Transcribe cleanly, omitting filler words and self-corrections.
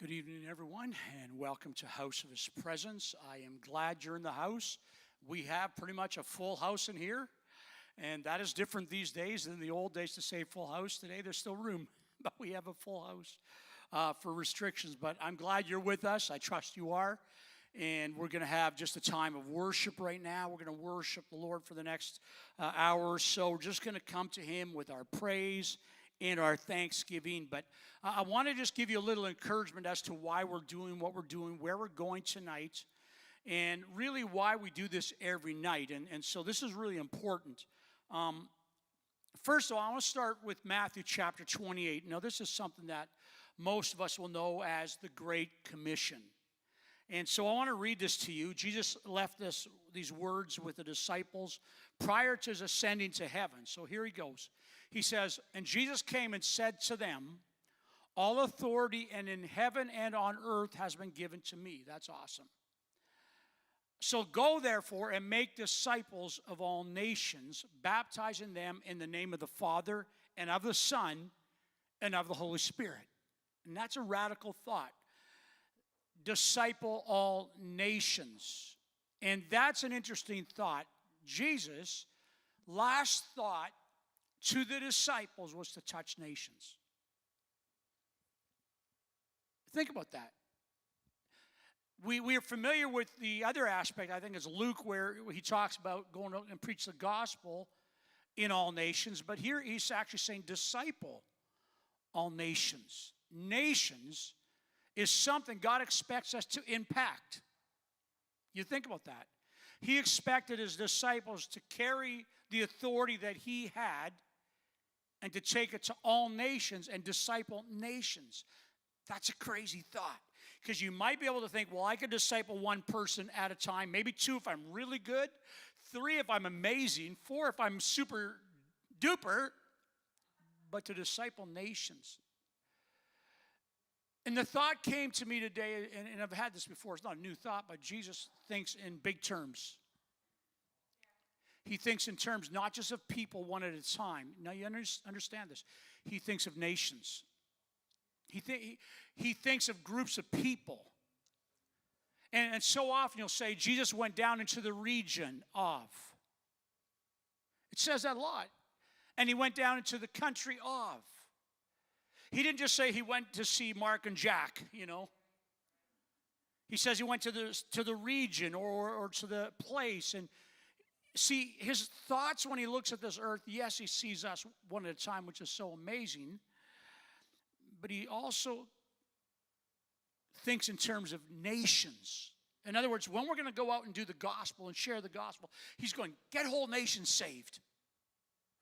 Good evening, everyone, and welcome to House of His Presence. I am glad you're in the house. We have pretty much a full house in here, and that is different these days than the old days to say full house. Today, there's still room, but we have a full house for restrictions. But I'm glad you're with us. I trust you are. And we're going to have just a time of worship right now. We're going to worship the Lord for the next hour or so. We're just going to come to Him with our praise and our thanksgiving. But I want to just give you a little encouragement as to why we're doing what we're doing, where we're going tonight, and really why we do this every night. And so this is really important. First of all, I want to start with Matthew chapter 28. Now, this is something that most of us will know as the Great Commission. And so I want to read this to you. Jesus left these words with the disciples prior to his ascending to heaven. So here he goes. He says, "And Jesus came and said to them, 'All authority and in heaven and on earth has been given to me.'" That's awesome. "So go, therefore, and make disciples of all nations, baptizing them in the name of the Father and of the Son and of the Holy Spirit." And that's a radical thought. Disciple all nations. And that's an interesting thought. Jesus' last thought to the disciples was to touch nations. Think about that. We are familiar with the other aspect, I think, is Luke, where he talks about going out and preach the gospel in all nations. But here he's actually saying disciple all nations. Nations is something God expects us to impact. You think about that. He expected his disciples to carry the authority that he had and to take it to all nations and disciple nations. That's a crazy thought. Because you might be able to think, well, I could disciple one person at a time, maybe two if I'm really good, three if I'm amazing, four if I'm super duper, but to disciple nations. And the thought came to me today, and I've had this before, it's not a new thought, but Jesus thinks in big terms. He thinks in terms not just of people one at a time. Now you understand this. He thinks of nations. He thinks of groups of people. And so often you'll say, Jesus went down into the region of. It says that a lot. And he went down into the country of. He didn't just say he went to see Mark and Jack, you know. He says he went to the region or to the place. And see, his thoughts when he looks at this earth, yes, he sees us one at a time, which is so amazing. But he also thinks in terms of nations. In other words, when we're going to go out and do the gospel and share the gospel, he's going, get whole nations saved.